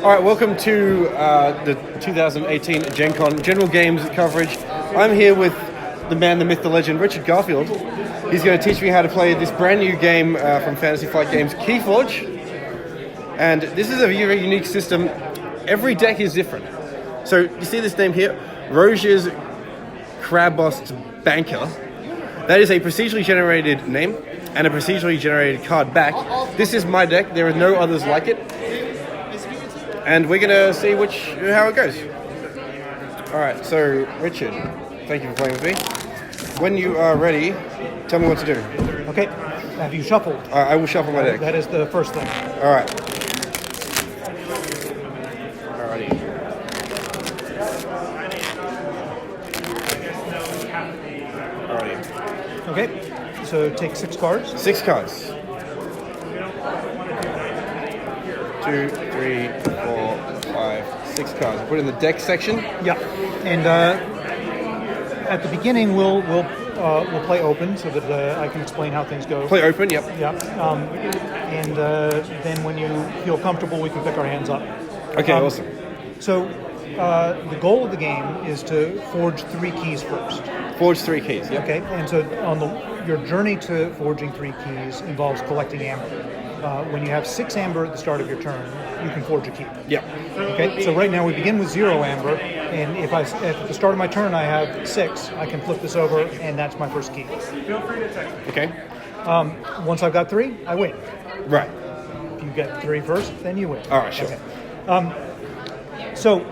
All right, welcome to the 2018 GenCon General Games coverage. I'm here with the man, the myth, the legend, Richard Garfield. He's going to teach me how to play this brand new game from Fantasy Flight Games, KeyForge. And this is a very unique system. Every deck is different. So you see this name here, Roger's Crabbost Banker. That is a procedurally generated name and a procedurally generated card back. This is my deck. There are no others like it. And we're going to see how it goes. All right, so Richard, thank you for playing with me. When you are ready, tell me what to do. Okay, have you shuffled? I will shuffle my deck. That is the first thing. All right. Alrighty. Alrighty. Okay, so take 6 cards. 6 cards. 2, 3, 4, 5, 6 cards. Put it in the deck section. Yeah, and at the beginning we'll play open so that I can explain how things go. Play open, yep. Yeah, and then when you feel comfortable, we can pick our hands up. Okay, awesome. So the goal of the game is to forge 3 keys first. Forge 3 keys, yep. Okay, and so on your journey to forging 3 keys involves collecting amber. When you have 6 amber at the start of your turn, you can forge a key. Yep. Okay, so right now we begin with 0 amber, and if at the start of my turn I have 6, I can flip this over, and that's my first key. Feel free to text me. Okay. Once I've got 3, I win. Right. If you get 3 first, then you win. All right, sure. Okay. So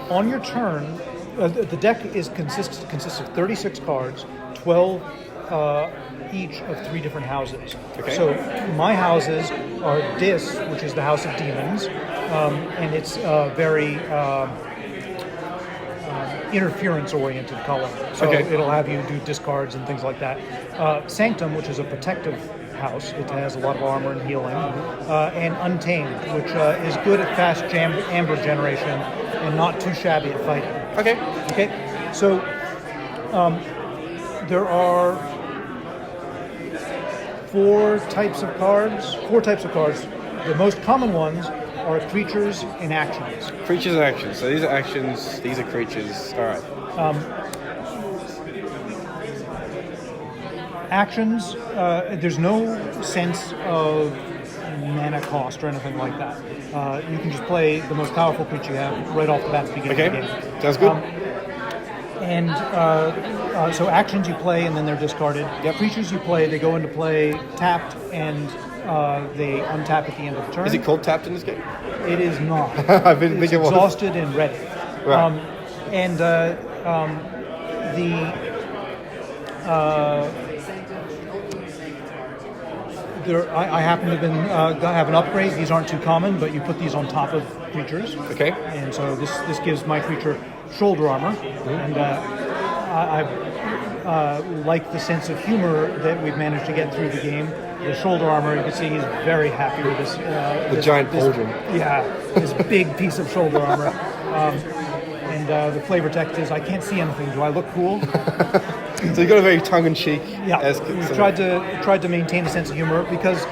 on your turn, the deck consists of 36 cards, 12 each of 3 different houses. Okay. So my houses are Dis, which is the House of Demons, and it's very interference-oriented color. So it'll have you do discards and things like that. Sanctum, which is a protective house. It has a lot of armor and healing. And Untamed, which is good at fast amber generation and not too shabby at fighting. Okay. So there are 4 types of cards. The most common ones are creatures and actions. Creatures and actions. So these are actions, these are creatures. All right. Actions, there's no sense of mana cost or anything like that. You can just play the most powerful creature you have right off the bat at the beginning of the game. Okay, sounds good. So actions you play and then they're discarded. Yep. Creatures you play, they go into play tapped and they untap at the end of the turn. Is it called tapped in this game? It is not. I've been thinking it's exhausted and ready. Right. I happen to have an upgrade. These aren't too common, but you put these on top of creatures. Okay. And so this gives my creature shoulder armor, and I like the sense of humor that we've managed to get through the game. The shoulder armor, you can see he's very happy with this. The giant pauldron. Yeah, this big piece of shoulder armor. And the flavor text is, I can't see anything. Do I look cool? So you've got a very tongue-in-cheek. Yeah, we've tried to maintain a sense of humor because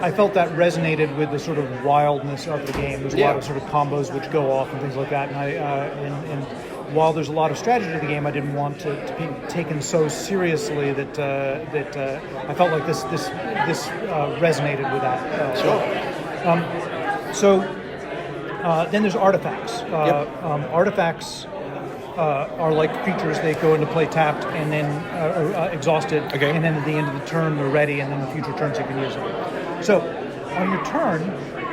I felt that resonated with the sort of wildness of the game. There's a lot of sort of combos which go off and things like that. And while there's a lot of strategy to the game, I didn't want to be taken so seriously that I felt like this resonated with that. Sure. Then there's artifacts. Artifacts are like creatures. They go into play tapped and then exhausted, and then at the end of the turn they're ready, and then the future turns you can use them. So on your turn,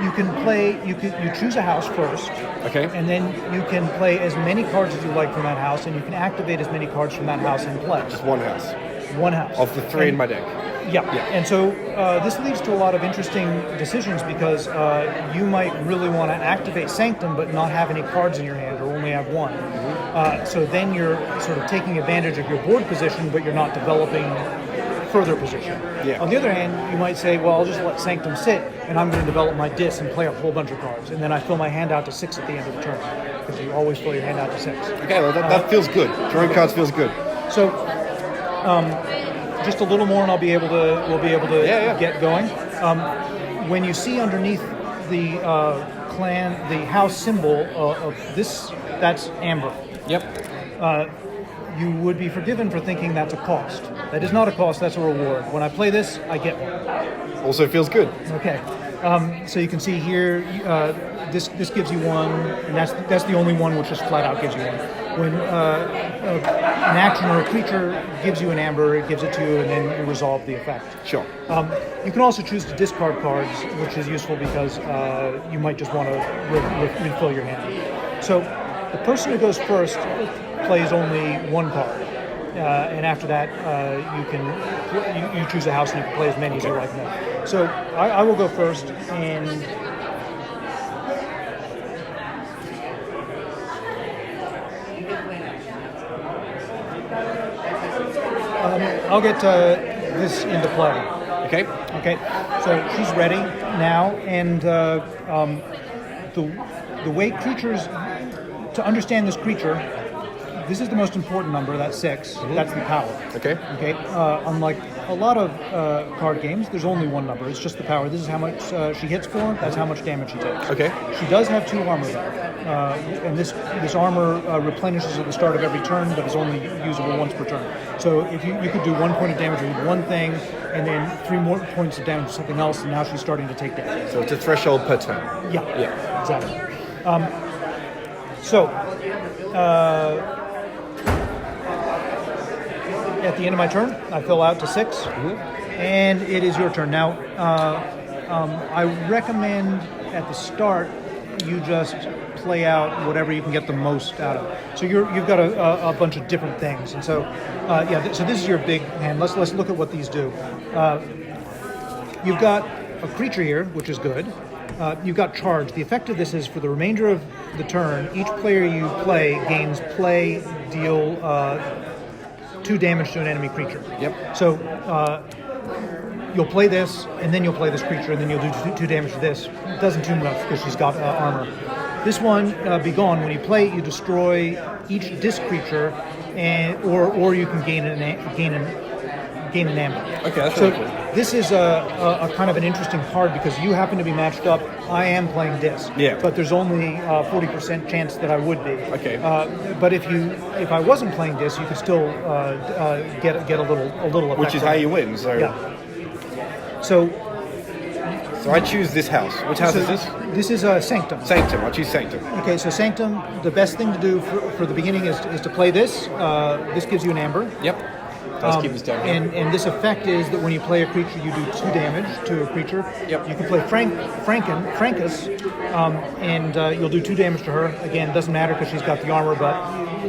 you can play. You choose a house first, and then you can play as many cards as you like from that house, and you can activate as many cards from that house in play. Just one house. One house Of the 3 in my deck. Yeah. And so this leads to a lot of interesting decisions because you might really want to activate Sanctum but not have any cards in your hand or only have 1. So then you're sort of taking advantage of your board position, but you're not developing further position. Yeah. On the other hand, you might say, well, I'll just let Sanctum sit and I'm going to develop my Dis and play a whole bunch of cards. And then I fill my hand out to 6 at the end of the turn because you always fill your hand out to 6. Okay, well, that feels good. Drawing cards feels good. So just a little more, and we'll be able to get going. When you see underneath the the house symbol of this, that's amber. Yep. You would be forgiven for thinking that's a cost. That is not a cost, that's a reward. When I play this, I get one. Also feels good. Okay. So you can see here, this gives you one, and that's the only one which just flat out gives you one. When an action or a creature gives you an amber, it gives it to you, and then you resolve the effect. Sure. You can also choose to discard cards, which is useful because you might just want to refill your hand. So the person who goes first plays only one card, and after that you choose a house and you can play as many as you like now. So I will go first, and I'll get this into play. Okay. Okay. So she's ready now, and the way creatures, to understand this creature, this is the most important number. That's 6. Mm-hmm. That's the power. Okay. Okay. Unlike a lot of card games, there's only one number. It's just the power. This is how much she hits for. That's how much damage she takes. Okay. She does have 2 armor though, and this armor replenishes at the start of every turn, but is only usable once per turn. So if you could do 1 point of damage with one thing, and then 3 more points of damage with something else, and now she's starting to take damage. So it's a threshold per turn. Yeah. Yeah. Exactly. At the end of my turn, I fill out to 6, and it is your turn. Now, I recommend at the start you just play out whatever you can get the most out of. So you've got a bunch of different things, and so so this is your big hand. Let's look at what these do. You've got a creature here, which is good. You've got charge. The effect of this is for the remainder of the turn, each player you play gains play, deal 2 damage to an enemy creature. Yep. So you'll play this, and then you'll play this creature, and then you'll do 2 damage to this. It doesn't do much because she's got armor. This one, Be Gone. When you play it, you destroy each disc creature, or you can gain an amber. Okay, that's so really cool. This is a kind of an interesting card because you happen to be matched up. I am playing disc, but there's only 40% chance that I would be. Okay. But if I wasn't playing disc, you could still get a little effect. Which is how you win. So So I choose this house. Which house is this? This is Sanctum. Sanctum. I choose Sanctum. Okay, so Sanctum. The best thing to do for the beginning is to play this. This gives you an amber. Yep. Let's keep this down. And this effect is that when you play a creature, you do 2 damage to a creature. Yep. You can play Frankus, and you'll do 2 damage to her. Again, it doesn't matter because she's got the armor, but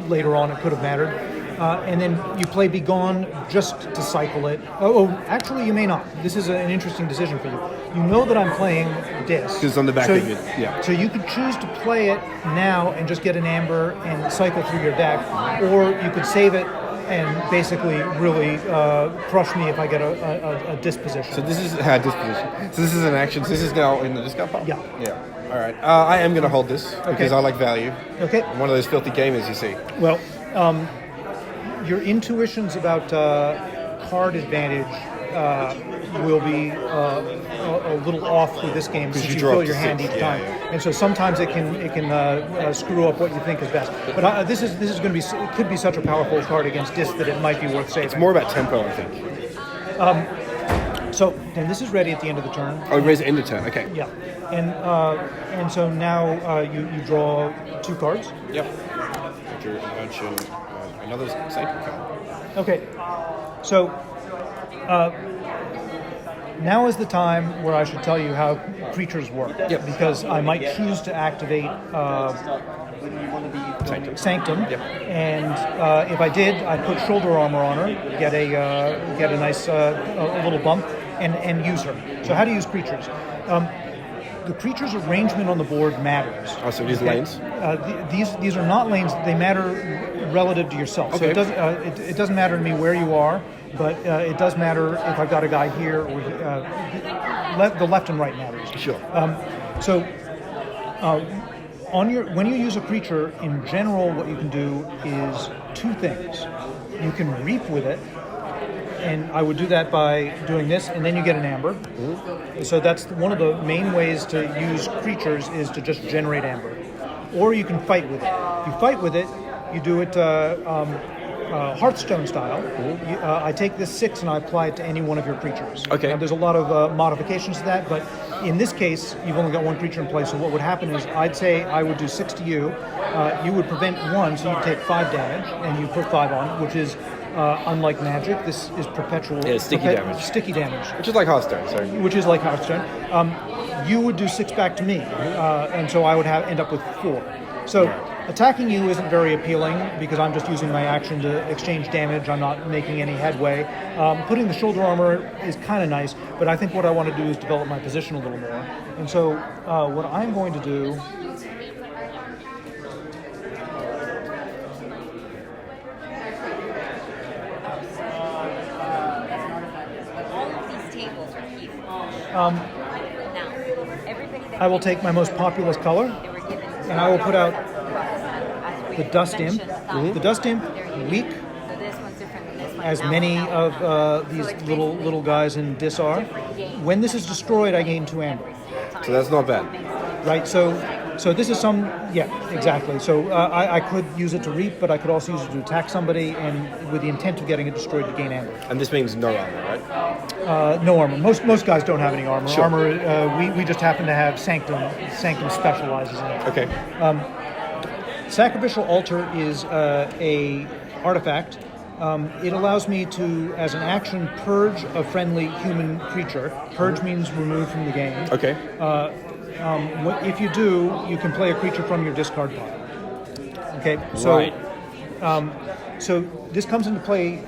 later on it could have mattered. And then you play Be Gone just to cycle it. Oh, actually, you may not. This is an interesting decision for you. You know that I'm playing disc. Because on the back of it, So you could choose to play it now and just get an amber and cycle through your deck, or you could save it and basically really crush me if I get a disposition. So this is disposition. So this is an action. So this is now in the discard pile? Yeah. Yeah. All right. I am going to hold this because I like value. Okay. I'm one of those filthy gamers, you see. Well, your intuitions about card advantage will be a little off with this game since you fill your hand each time, and so sometimes it can screw up what you think is best. But this is going to be, it could be such a powerful card against disc that it might be worth saving. It's more about tempo, I think. So then this is ready at the end of the turn. Oh, raise it in the turn. Okay. Yeah, and so now you draw 2 cards. Yep. Another Sanctum card. Okay, so now is the time where I should tell you how creatures work. Yep. Because I might choose to activate Sanctum. Yep. And if I did, I'd put shoulder armor on her, get a nice a little bump, and use her. So how to use creatures? The creature's arrangement on the board matters. Oh, so these lanes? These are not lanes. They matter relative to yourself. Okay. So it doesn't matter to me where you are, but it does matter if I've got a guy here or the left and right matters. Sure. When you use a creature, in general, what you can do is 2 things. You can reap with it, and I would do that by doing this, and then you get an amber. So that's one of the main ways to use creatures is to just generate amber. Or you can fight with it. If you fight with it, you do it Hearthstone style. I take this 6 and I apply it to any one of your creatures. Okay. Now, there's a lot of modifications to that, but in this case, you've only got one creature in play, so what would happen is I'd say I would do 6 to you. You would prevent 1, so you'd take 5 damage, and you put 5 on, which is, unlike magic, this is perpetual. Yeah, damage. Sticky damage. Which is like Hearthstone. So. Which is like Hearthstone. You would do 6 back to me, and so I would end up with 4. So attacking you isn't very appealing because I'm just using my action to exchange damage. I'm not making any headway. Putting the shoulder armor is kind of nice, but I think what I want to do is develop my position a little more. And so what I'm going to do... I will take my most populous color, and I will put out the Dust Imp. The Dust Imp, weak, as many of these little guys in Dis are. When this is destroyed, I gain 2 amber. So that's not bad. Right, so this is some... Yeah, exactly. So I could use it to reap, but I could also use it to attack somebody, and with the intent of getting it destroyed to gain amber. And this means no armor, right? No armor. Most guys don't have any armor. Sure. Armor, we just happen to have Sanctum. Sanctum specializes in it. Okay. Sacrificial Altar is a artifact. It allows me to, as an action, purge a friendly human creature. Purge means remove from the game. Okay. If you do, you can play a creature from your discard pile. Okay. So, right. So this comes into play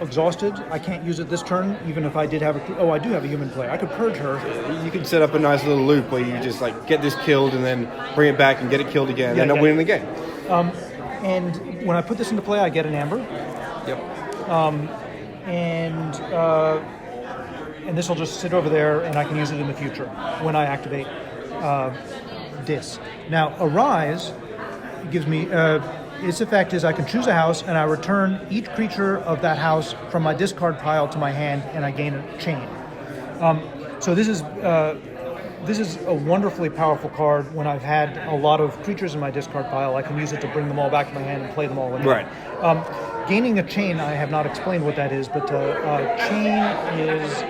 exhausted. I can't use it this turn, even if I did have I do have a human player. I could purge her. You could set up a nice little loop where you just like get this killed and then bring it back and get it killed again and end up winning the game. And when I put this into play, I get an amber. Yep. And this will just sit over there, and I can use it in the future when I activate Dis. Now, Arise gives me... its effect is I can choose a house, and I return each creature of that house from my discard pile to my hand, and I gain a chain. So this is a wonderfully powerful card. When I've had a lot of creatures in my discard pile, I can use it to bring them all back to my hand and play them all again. Right. Gaining a chain, I have not explained what that is, but chain is...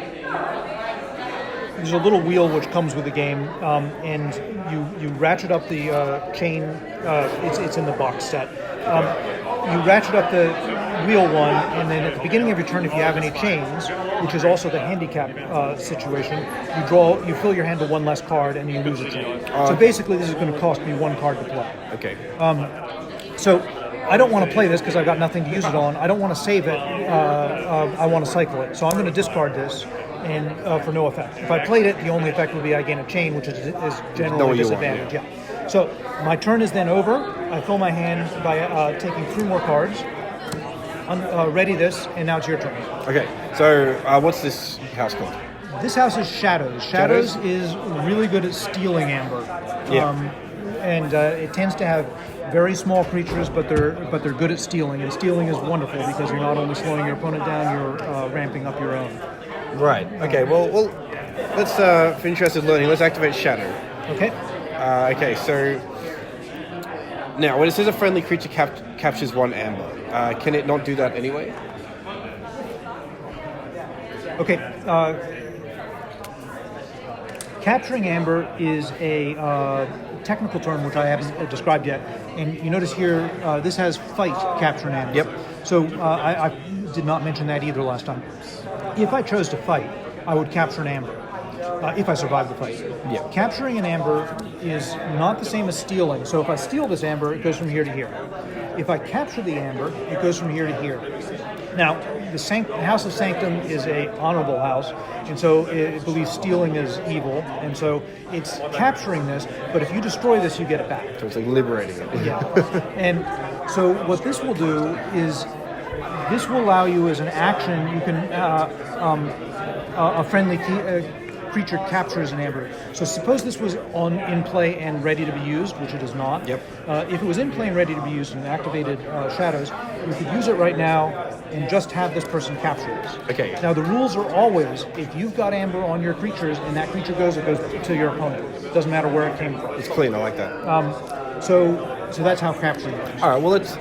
There's a little wheel which comes with the game, and you ratchet up the chain. It's in the box set. You ratchet up the wheel one, and then at the beginning of your turn, if you have any chains, which is also the handicap situation, you fill your hand to 1 less card, and you lose a chain. So basically, this is going to cost me 1 card to play. Okay. So I don't want to play this because I've got nothing to use it on. I don't want to save it. I want to cycle it. So I'm going to discard this. And for no effect. If I played it, the only effect would be I gain a chain, which is generally a disadvantage. Yeah. So my turn is then over. I fill my hand by taking 3 more cards. Ready this, and now it's your turn. Okay. So what's this house called? This house is Shadows. Shadows is really good at stealing amber. Yeah. And it tends to have very small creatures, but they're good at stealing. And stealing is wonderful because you're not only slowing your opponent down, you're ramping up your own. Right. Okay. Well, let's for interested in learning, let's activate Shadow. Okay. Okay. So now, when it says a friendly creature captures 1 amber, can it not do that anyway? Okay. Capturing amber is a technical term which I haven't described yet, and you notice here this has fight capture an amber. Yep. So I did not mention that either last time. If I chose to fight, I would capture an amber. If I survive the fight. Yeah. Capturing an amber is not the same as stealing. So if I steal this amber, it goes from here to here. If I capture the amber, it goes from here to here. Now, the House of Sanctum is a honorable house, and so it believes stealing is evil, and so it's capturing this, but if you destroy this, you get it back. So it's like liberating it. Yeah. And so what this will do is this will allow you as an action, you can, a friendly creature captures an amber. So suppose this was in play and ready to be used, which it is not. Yep. If it was in play and ready to be used and activated shadows, you could use it right now and just have this person capture this. Okay. Now the rules are always, if you've got amber on your creatures and that creature goes, it goes to your opponent. It doesn't matter where it came from. It's clean. I like that. So that's how capturing works. All right. Well, let's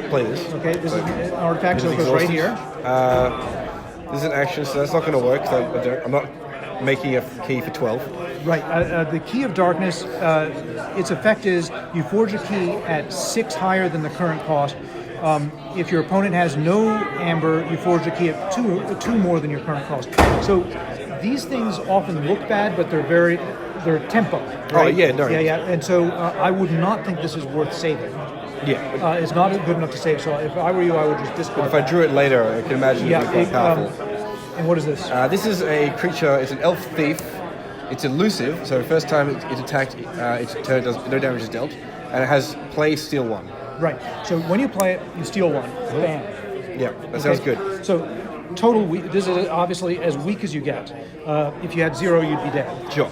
play this. Okay. This is an artifact, so it goes right here. This is an action, so that's not going to work. So I'm not making a key for 12. Right. The Key of Darkness, its effect is you forge a key at 6 higher than the current cost. If your opponent has no amber, you forge a key at 2 more than your current cost. So these things often look bad, but they're tempo. Right? Oh, yeah, no. Yeah. And so I would not think this is worth saving. Yeah. It's not good enough to save. So if I were you, I would just discard. If I drew it later, I can imagine it would be quite powerful. And what is this? This is a creature. It's an elf thief. It's elusive, so the first time it's attacked, its turn does no damage is dealt, and it has play steal 1. Right. So when you play it, you steal 1. Bam. Yeah, that sounds good. So total weak. This is obviously as weak as you get. If you had 0, you'd be dead. Sure.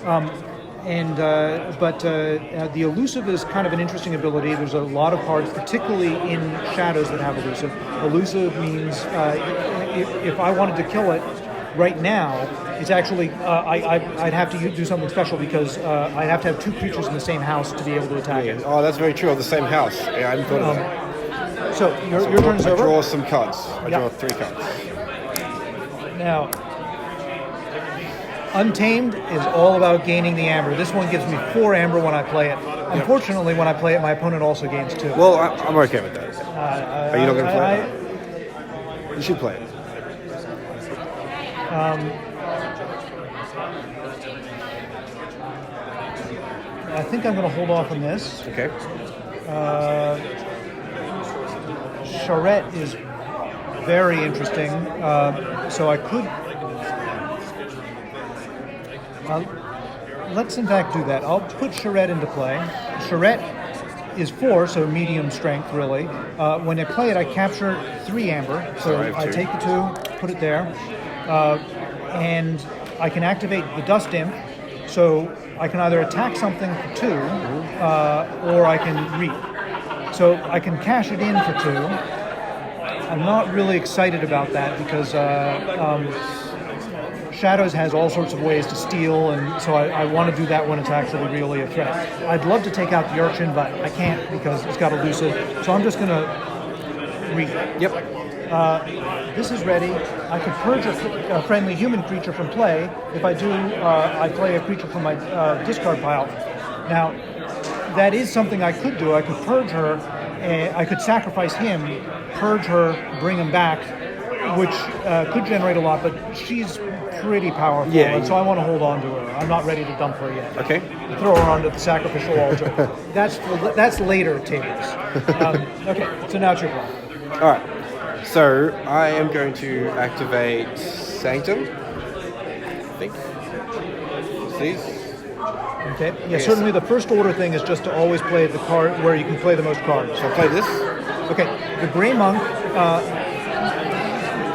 But the elusive is kind of an interesting ability. There's a lot of cards, particularly in shadows, that have elusive. Elusive means if I wanted to kill it right now, it's actually I'd have to do something special because I'd have to have 2 creatures in the same house to be able to attack it. Oh, that's very true. Of the same house. Yeah, I hadn't thought of that. So your turn is over. I draw some cards. I draw 3 cards. Now, Untamed is all about gaining the amber. This one gives me 4 amber when I play it. Unfortunately, when I play it, my opponent also gains 2. Well, I'm okay with that. Are you not going to play it? You should play it. I think I'm going to hold off on this. Okay. Charette is very interesting. So I could... let's in fact do that. I'll put Charette into play. Charette is 4, so medium strength, really. When I play it, I capture 3 amber. So I take the 2, put it there. And I can activate the Dust Imp. So I can either attack something for 2, or I can reap. So I can cash it in for 2. I'm not really excited about that because Shadows has all sorts of ways to steal, and so I want to do that when it's actually really a threat. I'd love to take out the Urchin, but I can't because it's got elusive. So I'm just going to read it. Yep. This is ready. I could purge a friendly human creature from play. If I do, I play a creature from my discard pile. Now, that is something I could do. I could purge her. I could sacrifice him, purge her, bring him back, which could generate a lot, but she's pretty powerful, and so I want to hold on to her. I'm not ready to dump her yet. Okay. Throw her onto the sacrificial altar. That's later tables. Okay, so now it's your turn. All right. So I am going to activate Sanctum. I think. These. Okay. Yeah. Certainly, the first order thing is just to always play the card where you can play the most cards. So I'll play this. Okay. The Grey Monk,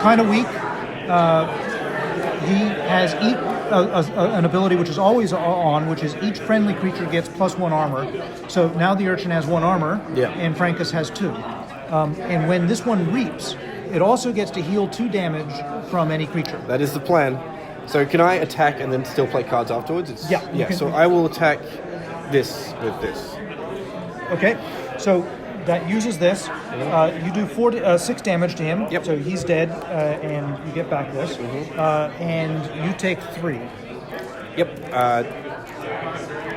kind of weak. He has an ability which is always on, which is each friendly creature gets +1 armor. So now the Urchin has 1 armor, and Frankus has 2. And when this one reaps, it also gets to heal 2 damage from any creature. That is the plan. So can I attack and then still play cards afterwards? Yeah. So I will attack this with this. Okay. So that uses this. You do 6 damage to him. Yep. So he's dead, and you get back this. And you take 3. Yep.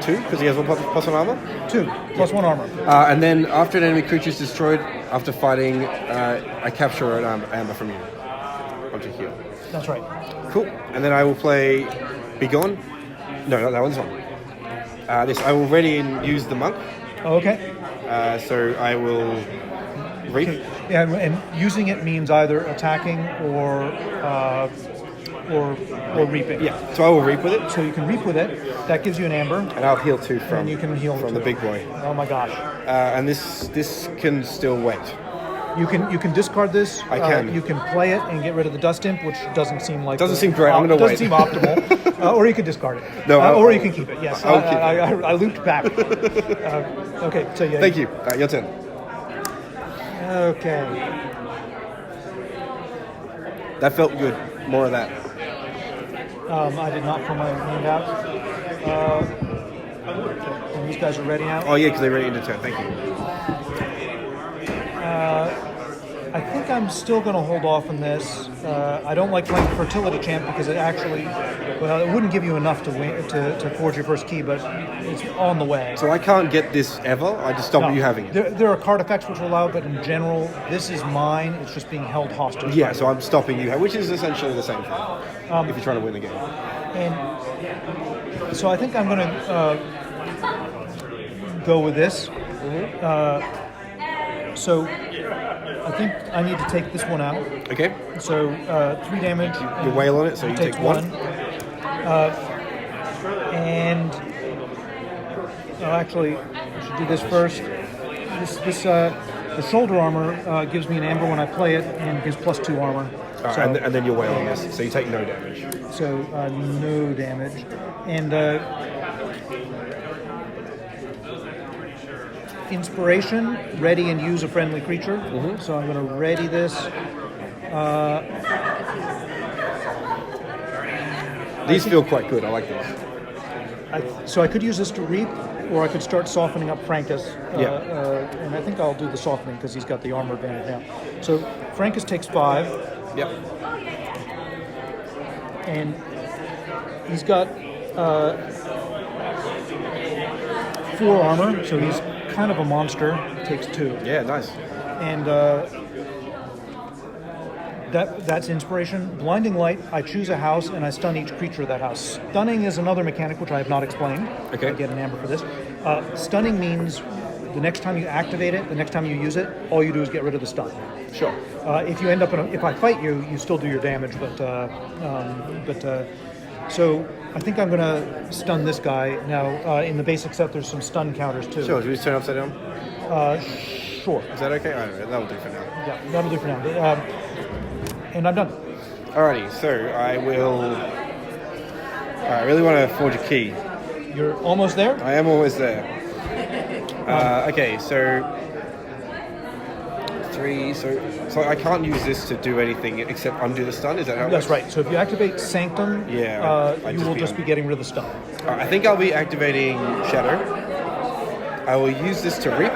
2, because he has 1 +1 armor? 2, +1 armor. And then after an enemy creature is destroyed, after fighting, I capture an amber from you. Onto heal. That's right. Cool. And then I will play Begone. No, not that one's one. This, I will ready and use the monk. Okay. So I will reap. Okay. Yeah, and using it means either attacking or reaping. Yeah. So I will reap with it. So you can reap with it. That gives you an amber. And I'll heal 2 from. And you can heal from the big boy. Oh my gosh. And this can still wait. You can discard this. I can. You can play it and get rid of the Dust Imp, which doesn't seem like Doesn't seem great. I'm going to wait. Doesn't seem optimal. Or you can discard it. No, or you can keep it. Yes, I'll keep it. I looped back. Okay, so yeah. Thank you. Your turn. Okay. That felt good. More of that. I did not pull my hand out. And these guys are ready now. Oh yeah, because they ready into turn. Thank you. I think I'm still going to hold off on this. I don't like playing Fertility Champ because it actually, well, it wouldn't give you enough to win, to forge your first key, but it's on the way. So I can't get this ever? I just stop you having it? There are card effects which will allow, but in general, this is mine. It's just being held hostage. Yeah, so I'm stopping you, which is essentially the same thing if you're trying to win the game. And so I think I'm going to go with this. So I think I need to take this one out. Okay. So 3 damage. You wail on it, so you take one. And actually, I should do this first. The shoulder armor gives me an amber when I play it, and gives +2 armor. So, and then you wail on this, so you take no damage. So no damage, and inspiration, ready and use a friendly creature. So I'm going to ready this. These feel quite good. I like these. So I could use this to reap, or I could start softening up Frankus. And I think I'll do the softening because he's got the armor advantage now. So Frankus takes 5. Yep. And he's got 4 armor, so he's kind of a monster. Takes 2. Yeah, nice. And that's inspiration. Blinding Light, I choose a house and I stun each creature of that house. Stunning is another mechanic which I have not explained. Okay. I get an amber for this. Stunning means the next time you activate it, the next time you use it, all you do is get rid of the stun. Sure. If you end up if I fight you, you still do your damage, so I think I'm going to stun this guy. Now, in the basic set, there's some stun counters too. Sure, should we just turn upside down? Sure. Is that okay? I don't know, that'll do for now. Yeah, that'll do for now. And I'm done. Alrighty, so I really want to forge a key. You're almost there? I am almost there. Okay, so 3, so I can't use this to do anything except undo the stun, is that how it That's works? right. So if you activate Sanctum, you will just be getting rid of the stun. I think I'll be activating Shadow. I will use this to reap.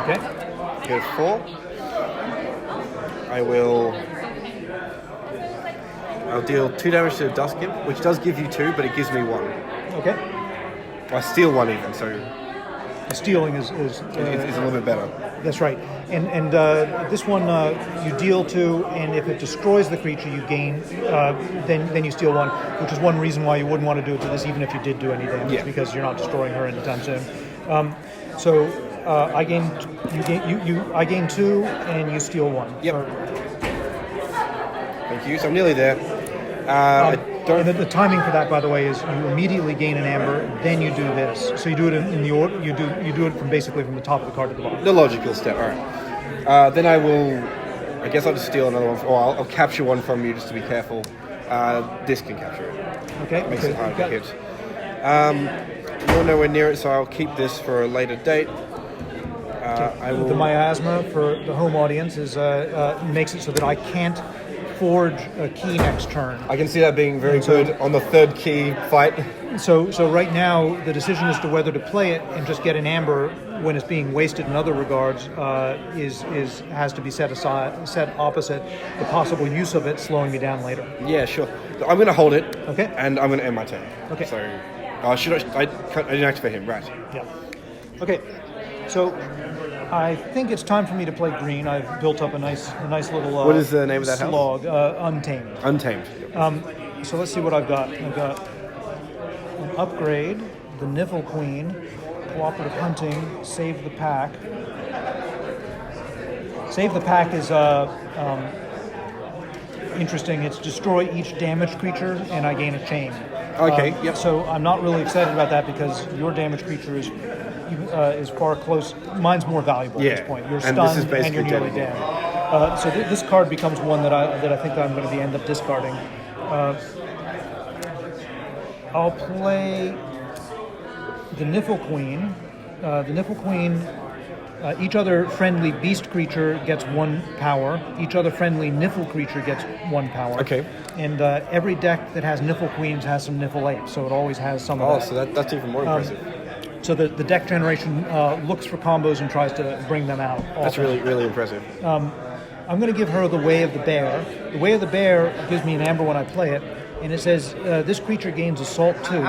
Okay. Go 4. I'll deal 2 damage to the Dusk Imp, which does give you 2, but it gives me 1. Okay. I steal 1 even, so Stealing is it's a little bit better. That's right. And this one you deal 2, and if it destroys the creature, you gain. Then you steal 1, which is one reason why you wouldn't want to do it to this, even if you did do any damage, because you're not destroying her anytime soon. I gain 2, and you steal 1. Yep. Thank you. So I'm nearly there. And the timing for that, by the way, is you immediately gain an amber, then you do this. So you do it in the order. You do it from the top of the card to the bottom. The logical step. All right. Then I guess I'll just steal another one. Or I'll capture one from you just to be careful. This can capture it. Okay. Makes it hard to hit. You're nowhere near it, so I'll keep this for a later date. The miasma for the home audience is makes it so that I can't forge a key next turn. I can see that being very good on the 3rd key fight. So right now the decision as to whether to play it and just get an amber when it's being wasted in other regards has to be set opposite the possible use of it slowing me down later. Yeah, sure. I'm going to hold it. Okay. And I'm going to end my turn. Okay. So I didn't activate him, right? Yeah. Okay. So I think it's time for me to play green. I've built up a nice little. What is the name of that slog? Untamed. Untamed. So let's see what I've got. I've got an upgrade, the Niffle Queen, cooperative hunting, save the pack. Save the pack is interesting. It's destroy each damaged creature, and I gain a chain. Okay. Yep. So I'm not really excited about that because your damaged creature is is far close. Mine's more valuable at this point. You're and this is stunned and you're basically nearly dead. So this card becomes one that I think I'm going to end up discarding. I'll play the Niffle Queen. The Niffle Queen. Each other friendly beast creature gets 1 power. Each other friendly Niffle creature gets 1 power. Okay. And every deck that has Niffle Queens has some Niffle Apes, so it always has some of that. Oh, so that's even more impressive. So the deck generation looks for combos and tries to bring them out. That's really, really impressive. I'm going to give her the Way of the Bear. The Way of the Bear gives me an amber when I play it, and it says this creature gains Assault 2,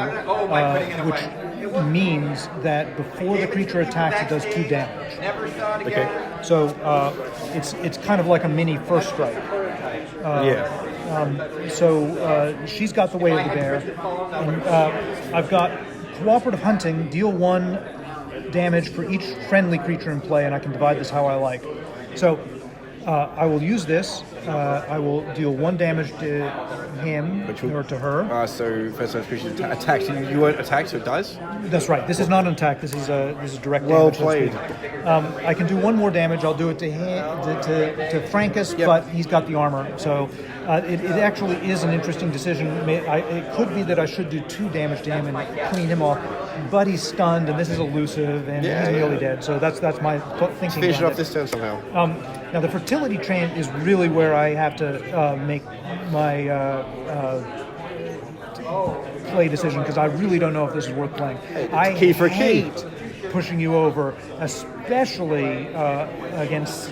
which means that before the creature attacks, it does 2 damage. Okay. So it's kind of like a mini First Strike. So she's got the Way of the Bear, and I've got Cooperative Hunting. Deal 1 damage for each friendly creature in play, and I can divide this how I like. So I will use this. I will deal 1 damage to him or to her. So first time creature attacks. You won't attack, so it dies? That's right. This is not an attack. This is direct well damage. Well played. I can do 1 more damage. I'll do it to him, to Frankus, but he's got the armor. So it actually is an interesting decision. It could be that I should do 2 damage to him and clean him off, but he's stunned, and this is elusive, and he's nearly dead. So that's my thinking. Finish it off this turn somehow. Now the Fertility Train is really where I have to make my play decision, because I really don't know if this is worth playing. I hate pushing you over, especially against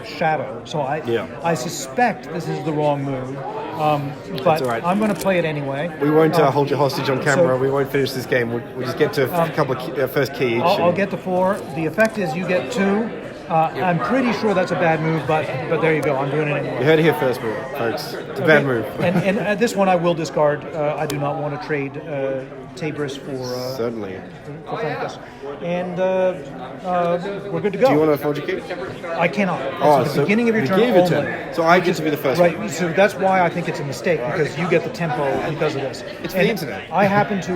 Shadow. So I suspect this is the wrong move, but right. I'm going to play it anyway. We won't hold you hostage on camera. We won't finish this game. We'll just get to a couple of first key each. I'll get to 4. The effect is you get 2. I'm pretty sure that's a bad move, but there you go. I'm doing it anyway. You heard it here first, folks. It's a bad move. and this one I will discard. I do not want to trade Tabris for certainly for Frankus. And we're good to go. Do you want to forge a key? I cannot. It's the beginning of your turn only. So I get to be the first right. one. So that's why I think it's a mistake, because you get the tempo because of this. It's the internet. I happen to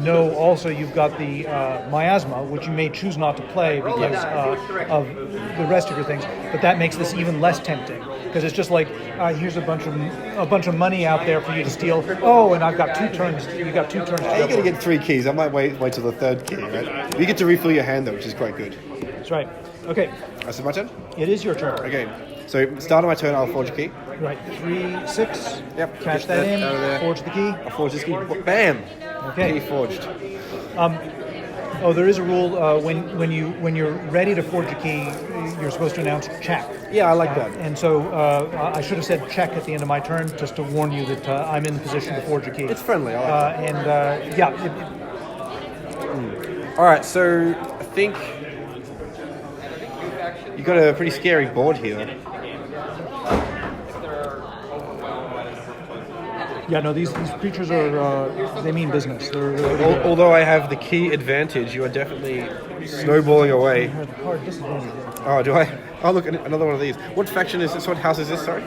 know also you've got the Miasma, which you may choose not to play because of the rest of your things, but that makes this even less tempting, because it's just like here's a bunch of money out there for you to steal. Oh, and I've got 2 turns. You got 2 turns. You're going to get 3 keys. I might wait till the 3rd key. Right? You get to refill your hand though, which is quite good. That's right. Okay. That's my turn. It is your turn. Okay. So start of my turn, I'll forge a key. Right. 3, 6. Yep. Cash that in. Forge the key. I'll forge this key. Bam. Okay. Key forged. There is a rule when you're ready to forge a key, you're supposed to announce check. Yeah, I like that. And so I should have said check at the end of my turn, just to warn you that I'm in position to forge a key. It's friendly. I like that. All right, so I think you got a pretty scary board here. Yeah, no, these creatures are, they mean business. Although I have the key advantage, you are definitely snowballing away. I have hard disadvantage. Oh, do I? Oh, look, another one of these. What faction is this? What house is this, sorry?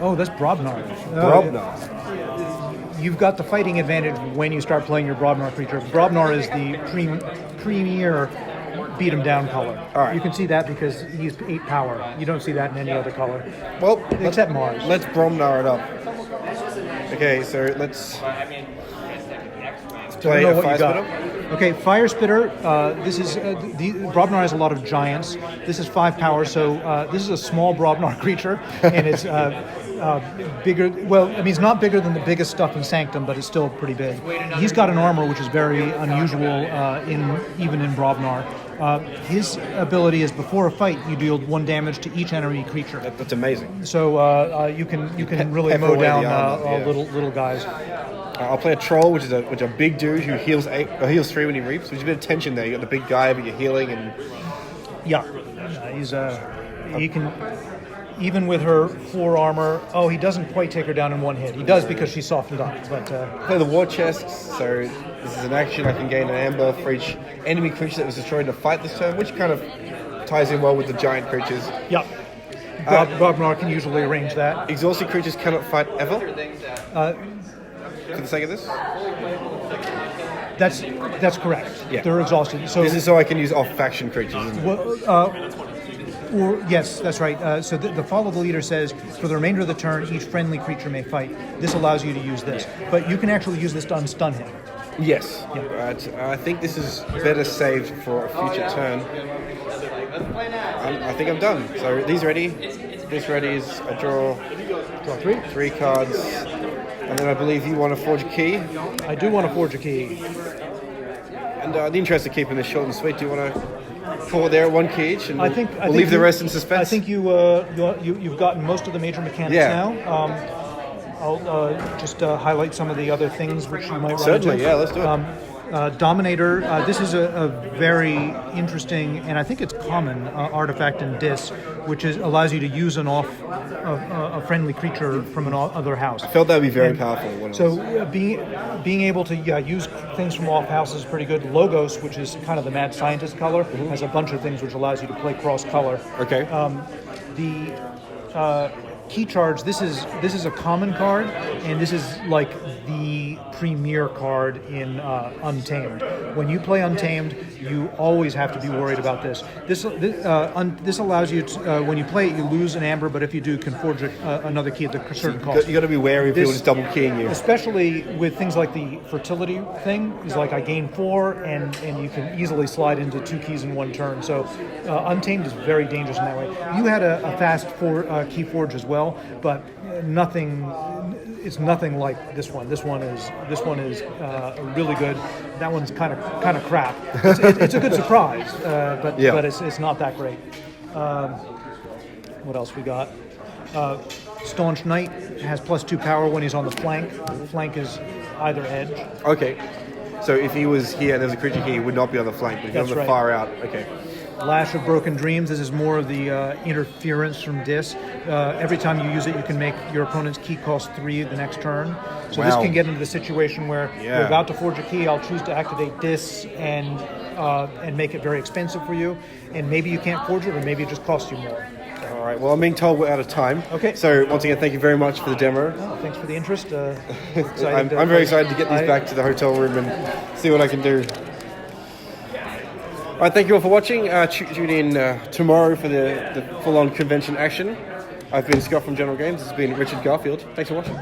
Oh, that's Brobnar. Brobnar. You've got the fighting advantage when you start playing your Brobnar creature. Brobnar is the premier beat him down color. All right. You can see that because he's 8 power. You don't see that in any other color. Well, except Mars. Let's Brobnar it up. Okay, so let's play a Fire Spitter. Okay, Fire Spitter. This is Brobnar has a lot of giants. This is 5 power, so this is a small Brobnar creature, and it's bigger. Well, I mean, it's not bigger than the biggest stuff in Sanctum, but it's still pretty big. He's got an armor which is very unusual even in Brobnar. His ability is before a fight, you deal 1 damage to each enemy creature. That's amazing. So you can really mow down little guys. I'll play a Troll, which is a big dude who heals 3 when he reaps. There's a bit of tension there. You got the big guy, but you're healing and. Yeah, he can. Even with her 4 armor, he doesn't quite take her down in 1 hit. He does because she's softened up. But play the War Chest, so this is an action I can gain an amber for each enemy creature that was destroyed in a fight this turn, which kind of ties in well with the giant creatures. Yeah. Brobnar can usually arrange that. Exhausted creatures cannot fight ever? For the sake of this? That's correct. Yeah. They're exhausted. So this is so I can use off-faction creatures, isn't it? Well, yes, that's right. So the follow the leader says, for the remainder of the turn, each friendly creature may fight. This allows you to use this. But you can actually use this to unstun him. Yes. Yeah. But I think this is better saved for a future turn. I think I'm done. So these ready. This ready is I draw three cards. And then I believe you want to forge a key. I do want to forge a key. And in the interest of keeping this short and sweet, do you want to pour there one key each, and we'll leave the rest in suspense? I think you've gotten most of the major mechanics now. I'll just highlight some of the other things which you might run Certainly, into. yeah, let's do it. Dominator, this is a very interesting, and I think it's common, artifact in Dis, which allows you to use a friendly creature from another house. I felt that would be very powerful. Being able to use things from off houses is pretty good. Logos, which is kind of the mad scientist color, has a bunch of things which allows you to play cross color. Okay. The Key Charge, this is a common card, and this is like the premier card in Untamed. When you play Untamed, you always have to be worried about this. This allows you to, when you play it, you lose an amber, but if you do, can forge another key at a certain cost. You got to be wary of people just double keying you. Especially with things like the fertility thing, is like I gain 4, and you can easily slide into 2 keys in one turn. So Untamed is very dangerous in that way. You had a fast KeyForge as well, but it's nothing like this one. This one is really good. That one's kind of crap. It's a good surprise, but it's not that great. What else we got? Staunch Knight has +2 power when he's on the flank. The flank is either edge. Okay. So if he was here and there's a creature key, he would not be on the flank, but if he's on the far out. Okay. Lash of Broken Dreams. This is more of the interference from Dis. Every time you use it, you can make your opponent's key cost 3 the next turn. So this can get into the situation where you're about to forge a key. I'll choose to activate Dis and make it very expensive for you. And maybe you can't forge it, or maybe it just costs you more. All right. Well, I'm being told we're out of time. Okay. So once again, thank you very much for the demo. Oh, thanks for the interest. I'm very excited to get these back to the hotel room and see what I can do. All right, thank you all for watching. Tune in tomorrow for the full-on convention action. I've been Scott from General Games. This has been Richard Garfield. Thanks for watching.